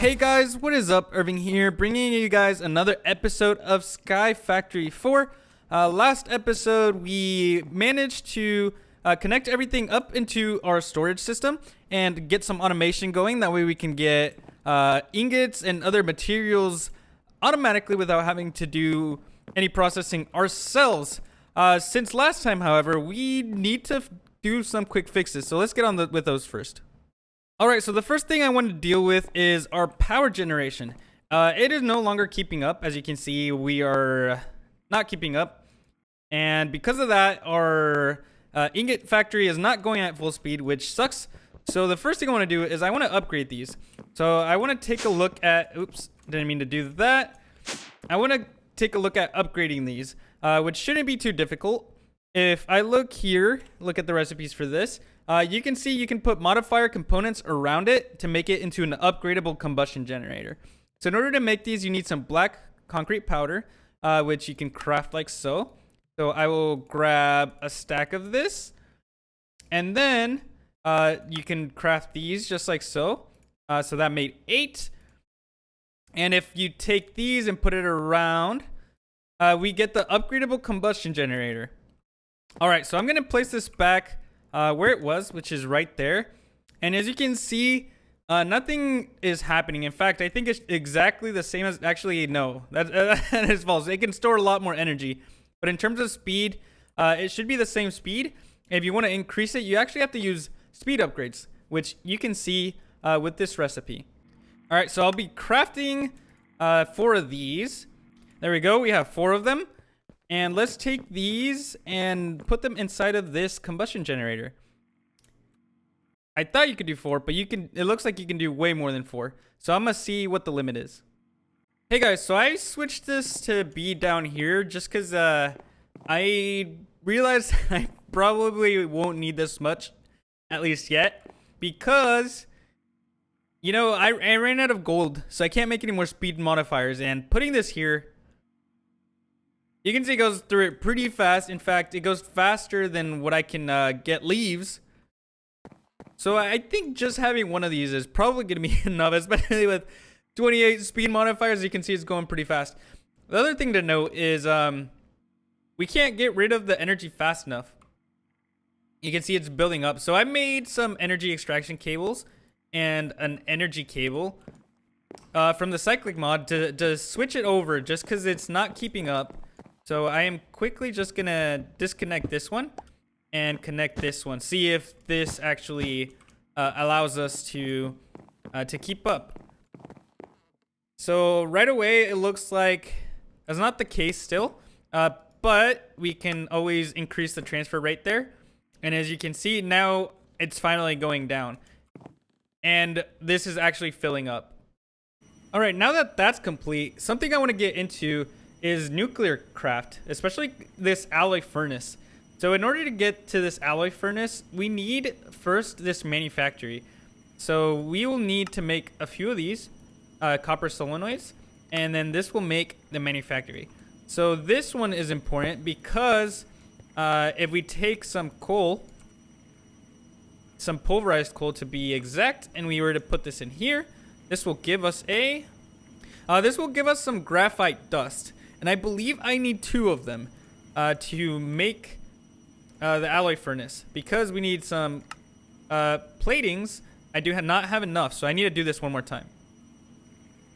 Hey guys, what is up? Irving here, bringing you guys another episode of Sky Factory 4. Last episode, we managed to connect everything up into our storage system and get some automation going. That way we can get ingots and other materials automatically without having to do any processing ourselves. Since last time, however, we need to do some quick fixes. So let's get on with those first. Alright, so the first thing I want to deal with is our power generation. It is no longer keeping up. As you can see, we are not keeping up. And because of that, our ingot factory is not going at full speed, which sucks. So the first thing I want to do is I want to upgrade these. So I want to take a look at... Oops, didn't mean to do that. I want to take a look at upgrading these, which shouldn't be too difficult. If I look here, look at the recipes for this. You can see you can put modifier components around it to make it into an upgradable combustion generator. So in order to make these, you need some black concrete powder, which you can craft like so. So I will grab a stack of this. And then you can craft these just like so. So that made 8. And if you take these and put it around, we get the upgradable combustion generator. All right, so I'm going to place this back where it was, which is right there. And as you can see, nothing is happening. In fact, I think it's exactly the same as... Actually, no. That is false. It can store a lot more energy. But in terms of speed, it should be the same speed. If you want to increase it, you actually have to use speed upgrades, which you can see with this recipe. All right, so I'll be crafting 4 of these. There we go. We have 4 of them. And let's take these and put them inside of this combustion generator. I thought you could do 4, but you can. It looks like you can do way more than 4. So I'm gonna see what the limit is. Hey guys, so I switched this to be down here just because I realized I probably won't need this much, at least yet, because you know I ran out of gold, so I can't make any more speed modifiers. And putting this here, you can see it goes through it pretty fast. In fact, it goes faster than what I can get leaves. So I think just having one of these is probably going to be enough, especially with 28 speed modifiers. You can see it's going pretty fast. The other thing to note is we can't get rid of the energy fast enough. You can see it's building up. So I made some energy extraction cables and an energy cable from the cyclic mod to switch it over just because it's not keeping up. So I am quickly just gonna disconnect this one and connect this one. See if this actually allows us to keep up. So right away it looks like that's not the case still, but we can always increase the transfer rate there. And as you can see now, it's finally going down, and this is actually filling up. All right, now that that's complete, something I want to get into is nuclear craft, especially this alloy furnace. So in order to get to this alloy furnace, we need first this manufactory. So we will need to make a few of these copper solenoids, and then this will make the manufactory. So this one is important because if we take some coal, some pulverized coal to be exact, and we were to put this in here, this will give us some graphite dust. And I believe I need 2 of them to make the alloy furnace, because we need some platings. I do not have enough, so I need to do this one more time.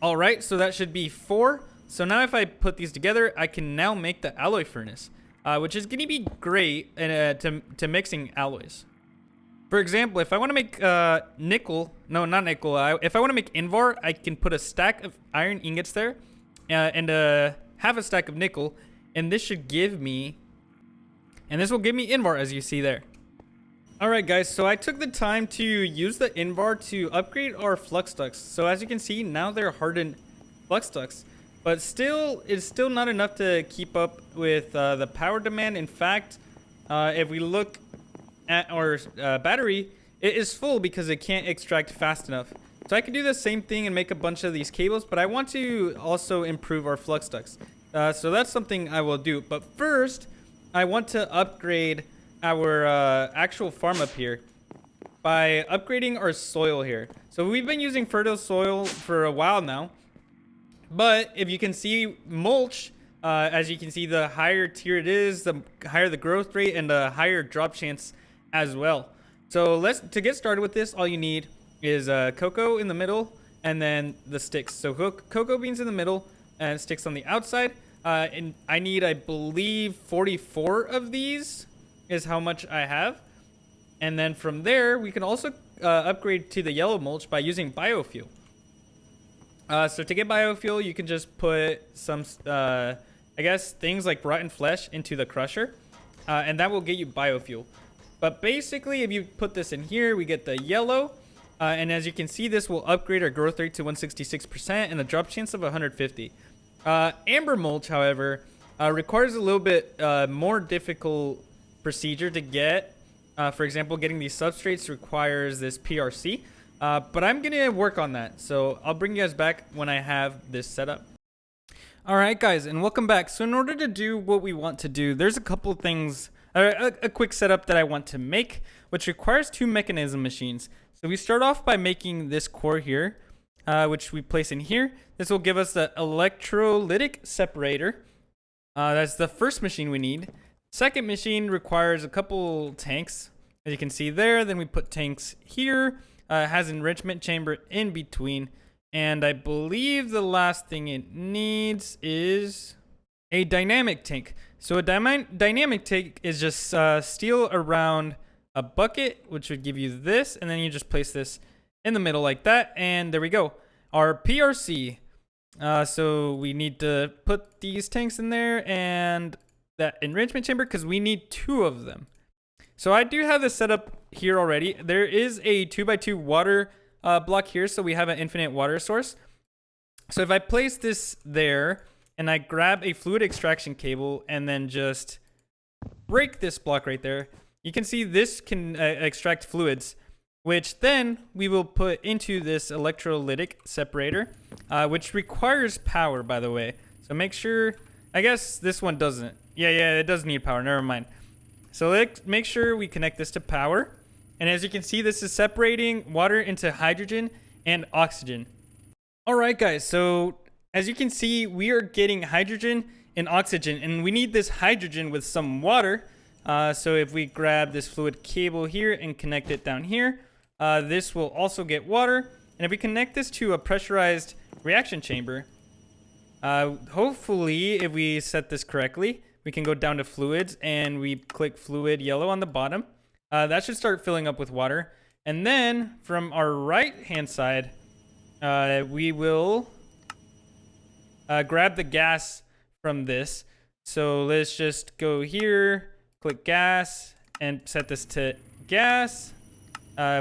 All right, so that should be 4. So now if I put these together, I can now make the alloy furnace, which is going to be great to mixing alloys. For example, if I want to make nickel, no, not nickel. If I want to make Invar, I can put a stack of iron ingots there and half a stack of nickel, and this should give me, and this will give me Invar, as you see there. Alright guys, so I took the time to use the Invar to upgrade our flux ducts. So as you can see, now they're hardened flux ducts, but still, it's still not enough to keep up with the power demand. In fact, if we look at our battery, it is full because it can't extract fast enough. So I could do the same thing and make a bunch of these cables, but I want to also improve our flux ducts. So that's something I will do. But first, I want to upgrade our actual farm up here. by upgrading our soil here. So we've been using fertile soil for a while now, but if you can see mulch, as you can see, the higher tier it is, the higher the growth rate and the higher drop chance as well. So to get started with this, all you need is cocoa in the middle and then the sticks. So cocoa beans in the middle and sticks on the outside. And I need, I believe, 44 of these is how much I have. And then from there, we can also upgrade to the yellow mulch by using biofuel. So to get biofuel, you can just put some, I guess, things like rotten flesh into the crusher. And that will get you biofuel. But basically, if you put this in here, we get the yellow. And as you can see, this will upgrade our growth rate to 166% and a drop chance of 150. Amber mulch, however, requires a little bit more difficult procedure to get. For example, getting these substrates requires this PRC. But I'm going to work on that. So I'll bring you guys back when I have this set up. All right, guys, and welcome back. So in order to do what we want to do, there's a couple of things, a quick setup that I want to make, which requires 2 mechanism machines. So we start off by making this core here, which we place in here. This will give us the electrolytic separator. That's the first machine we need. Second machine requires a couple tanks, as you can see there. Then we put tanks here. It has enrichment chamber in between. And I believe the last thing it needs is a dynamic tank. So a dynamic tank is just steel around a bucket, which would give you this. And then you just place this in the middle like that. And there we go. Our PRC. So we need to put these tanks in there and that enrichment chamber because we need 2 of them. So I do have this set up here already. There is a 2x2 water block here, so we have an infinite water source. So if I place this there and I grab a fluid extraction cable and then just break this block right there, you can see this can extract fluids, which then we will put into this electrolytic separator, which requires power, by the way. So make sure, I guess this one doesn't. Yeah, it does need power. Never mind. So let's make sure we connect this to power. And as you can see, this is separating water into hydrogen and oxygen. All right, guys. So as you can see, we are getting hydrogen and oxygen, and we need this hydrogen with some water. So if we grab this fluid cable here and connect it down here, this will also get water. And if we connect this to a pressurized reaction chamber, hopefully, if we set this correctly, we can go down to fluids and we click fluid yellow on the bottom. That should start filling up with water. And then from our right hand side, we will grab the gas from this. So let's just go here, click gas and set this to gas.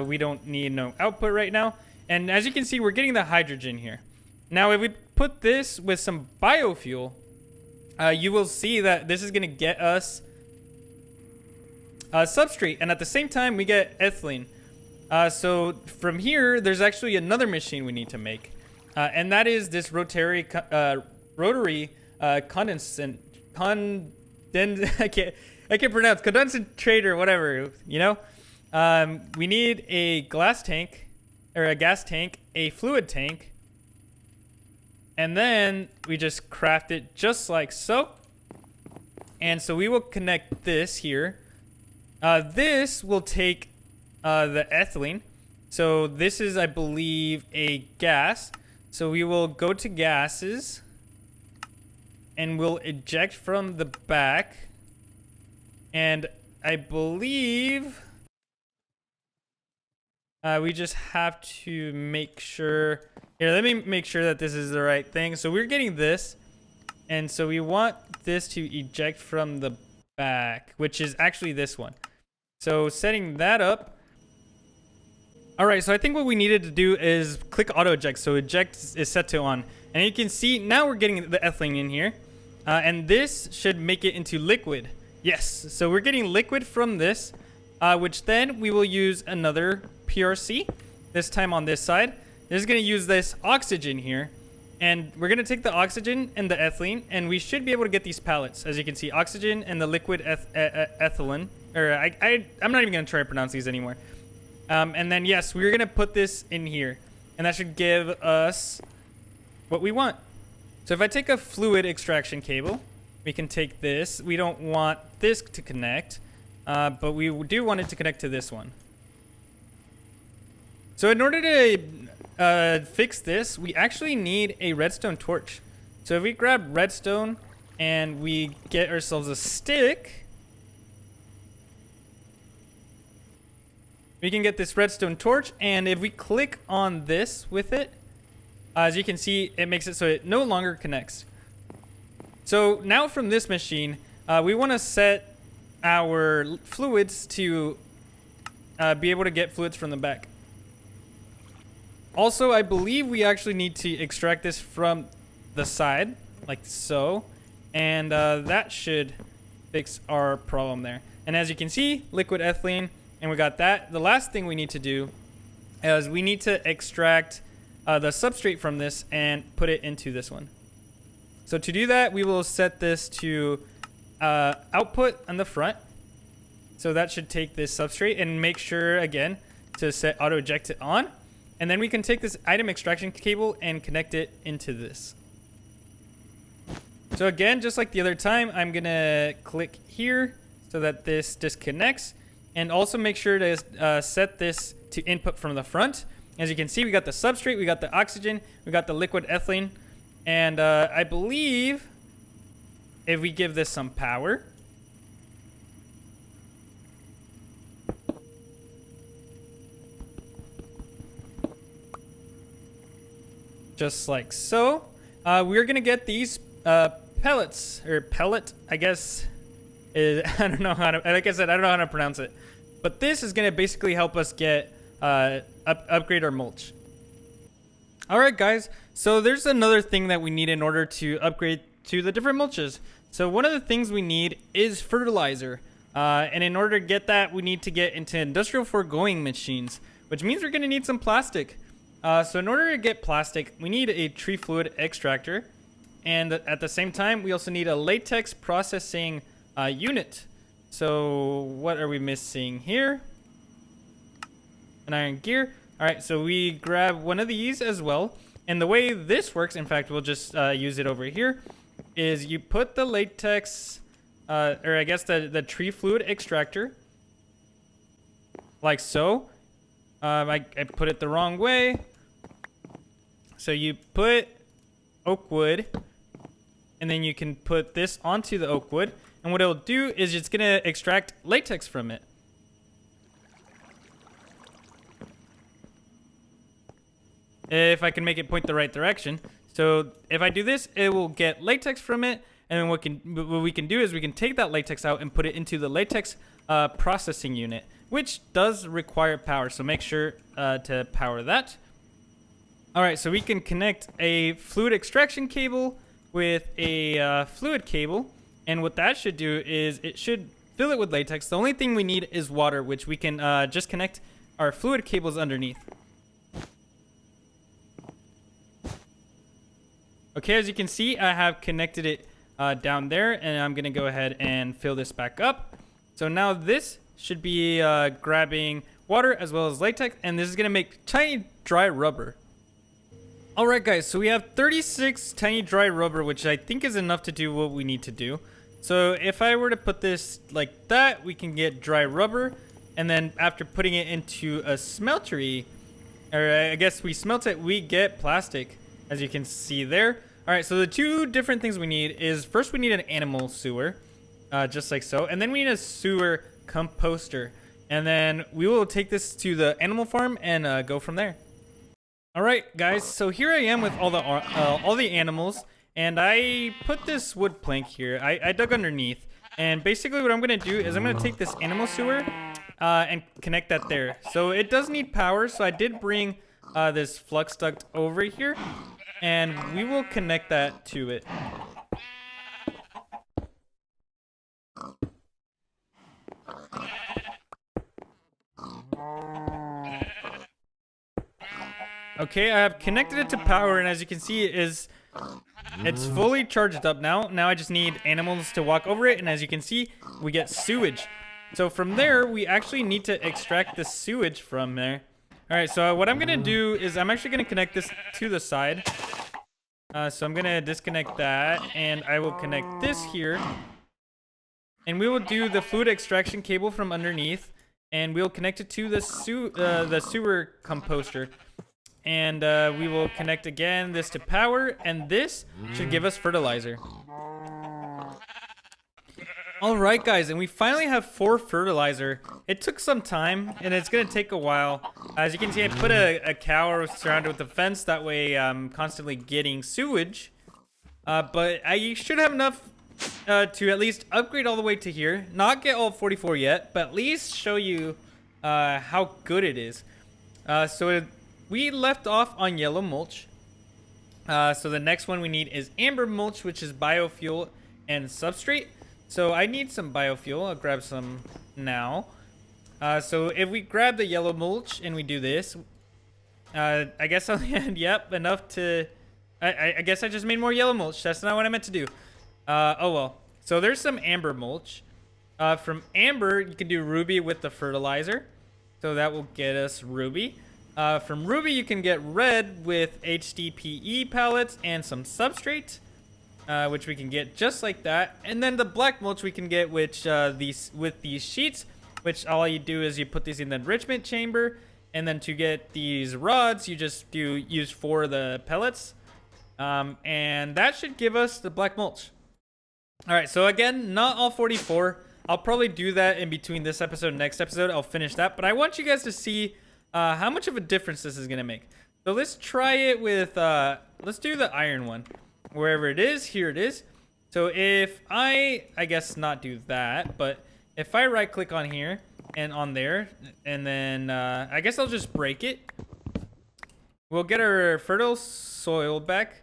We don't need no output right now. And as you can see, we're getting the hydrogen here. Now, if we put this with some biofuel, you will see that this is going to get us substrate. And at the same time, we get ethylene. So from here, there's actually another machine we need to make. And that is this rotary condensate. I can't pronounce condensator, whatever, you know. We need a glass tank, or a gas tank, a fluid tank, and then we just craft it just like so. And so we will connect this here. This will take the ethylene. So this is, I believe, a gas. So we will go to gases and we'll eject from the back. And I believe we just have to make sure. Here, let me make sure that this is the right thing. So we're getting this. And so we want this to eject from the back, which is actually this one. So setting that up. All right, so I think what we needed to do is click auto eject. So eject is set to on. And you can see now we're getting the ethylene in here. And this should make it into liquid. Yes, so we're getting liquid from this, which then we will use another PRC, this time on this side. This is going to use this oxygen here. And we're going to take the oxygen and the ethylene, and we should be able to get these pellets. As you can see, oxygen and the liquid ethylene. Or I'm not even going to try to pronounce these anymore. And then, yes, we're going to put this in here. And that should give us what we want. So if I take a fluid extraction cable, we can take this. We don't want this to connect, but we do want it to connect to this one. So in order to fix this, we actually need a redstone torch. So if we grab redstone and we get ourselves a stick, we can get this redstone torch. And if we click on this with it, as you can see, it makes it so it no longer connects. So now from this machine, we want to set our fluids to be able to get fluids from the back. Also, I believe we actually need to extract this from the side, like so. And that should fix our problem there. And as you can see, liquid ethylene, and we got that. The last thing we need to do is we need to extract the substrate from this and put it into this one. So to do that, we will set this to output on the front. So that should take this substrate, and make sure, again, to set auto eject it on. And then we can take this item extraction cable and connect it into this. So again, just like the other time, I'm going to click here so that this disconnects. And also make sure to set this to input from the front. As you can see, we got the substrate, we got the oxygen, we got the liquid ethylene. And I believe if we give this some power, just like so, we're gonna get these pellets, or pellet, I guess. I don't know how to, like I said, I don't know how to pronounce it. But this is gonna basically help us get upgrade our mulch. All right, guys. So there's another thing that we need in order to upgrade to the different mulches. So one of the things we need is fertilizer. And in order to get that, we need to get into industrial foregoing machines, which means we're going to need some plastic. So in order to get plastic, we need a tree fluid extractor. And at the same time, we also need a latex processing unit. So what are we missing here? An iron gear. All right, so we grab one of these as well. And the way this works, in fact, we'll just use it over here, is you put the latex, or I guess the tree fluid extractor, like so. I put it the wrong way. So you put oak wood, and then you can put this onto the oak wood. And what it'll do is it's going to extract latex from it. If I can make it point the right direction. So if I do this, it will get latex from it. And then what we can do is we can take that latex out and put it into the latex processing unit, which does require power. So make sure to power that. All right, so we can connect a fluid extraction cable with a fluid cable. And what that should do is it should fill it with latex. The only thing we need is water, which we can just connect our fluid cables underneath. Okay, as you can see, I have connected it down there, and I'm going to go ahead and fill this back up. So now this should be grabbing water as well as latex, and this is going to make tiny dry rubber. All right, guys, so we have 36 tiny dry rubber, which I think is enough to do what we need to do. So if I were to put this like that, we can get dry rubber, and then after putting it into a smeltery, or I guess we smelt it, we get plastic, as you can see there. All right, so the two different things we need is, first we need an animal sewer, just like so, and then we need a sewer composter, and then we will take this to the animal farm and go from there. All right, guys, so here I am with all the animals, and I put this wood plank here. I dug underneath, and basically what I'm gonna do is I'm gonna take this animal sewer and connect that there. So it does need power, so I did bring this flux duct over here, and we will connect that to it. Okay, I have connected it to power, and as you can see, it's fully charged up now. Now I just need animals to walk over it, and as you can see, we get sewage. So from there, we actually need to extract the sewage from there. All right, so what I'm gonna do is I'm actually gonna connect this to the side. So I'm gonna disconnect that, and I will connect this here. And we will do the fluid extraction cable from underneath, and we'll connect it to the sewer composter. And we will connect again this to power, and this should give us fertilizer. All right, guys, and we finally have 4 fertilizer. It took some time, and it's gonna take a while. As you can see, I put a cow surrounded with a fence. That way, I'm constantly getting sewage. But I should have enough to at least upgrade all the way to here. Not get all 44 yet, but at least show you how good it is. We left off on yellow mulch. So the next one we need is amber mulch, which is biofuel and substrate. So I need some biofuel. I'll grab some now. So if we grab the yellow mulch and we do this, I guess I'll yep, enough to... I guess I just made more yellow mulch. That's not what I meant to do. Oh well. So there's some amber mulch. From amber, you can do ruby with the fertilizer. So that will get us ruby. From ruby, you can get red with HDPE pellets and some substrate. Which we can get just like that. And then the black mulch we can get with these sheets, which all you do is you put these in the enrichment chamber, and then to get these rods you just use 4 of the pellets, and that should give us the black mulch. All right, so again, not all 44. I'll probably do that in between this episode and next episode. I'll finish that, but I want you guys to see how much of a difference this is gonna make. So let's try it with let's do the iron one. Wherever it is, here it is. So if I guess not do that, but if I right click on here and on there, and then I guess I'll just break it. We'll get our fertile soil back,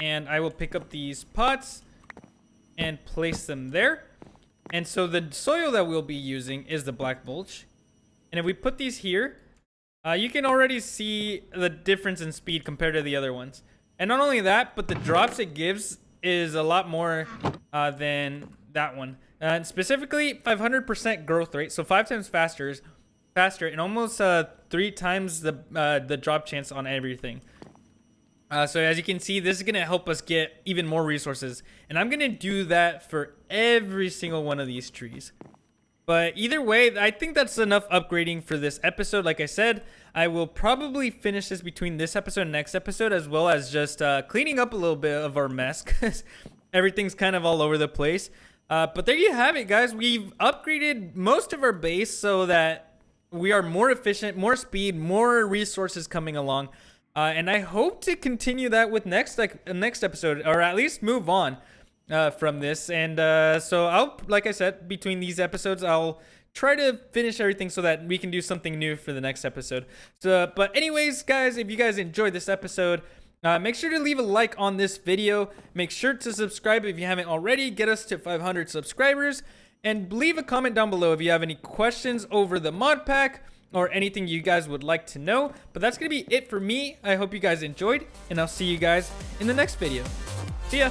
and I will pick up these pots and place them there. And so the soil that we'll be using is the black mulch. And if we put these here, you can already see the difference in speed compared to the other ones. And not only that, but the drops it gives is a lot more than that one. And specifically, 500% growth rate, so 5 times faster, and almost 3 times the drop chance on everything. So as you can see, this is going to help us get even more resources. And I'm going to do that for every single one of these trees. But either way, I think that's enough upgrading for this episode. Like I said, I will probably finish this between this episode and next episode, as well as just cleaning up a little bit of our mess, because everything's kind of all over the place. But there you have it, guys. We've upgraded most of our base so that we are more efficient, more speed, more resources coming along. And I hope to continue that with next episode, or at least move on from this. And so I'll, like I said, between these episodes, I'll try to finish everything so that we can do something new for the next episode. So, but anyways, guys, if you guys enjoyed this episode, make sure to leave a like on this video. Make sure to subscribe if you haven't already. Get us to 500 subscribers. And leave a comment down below if you have any questions over the mod pack or anything you guys would like to know. But that's going to be it for me. I hope you guys enjoyed, and I'll see you guys in the next video. See ya.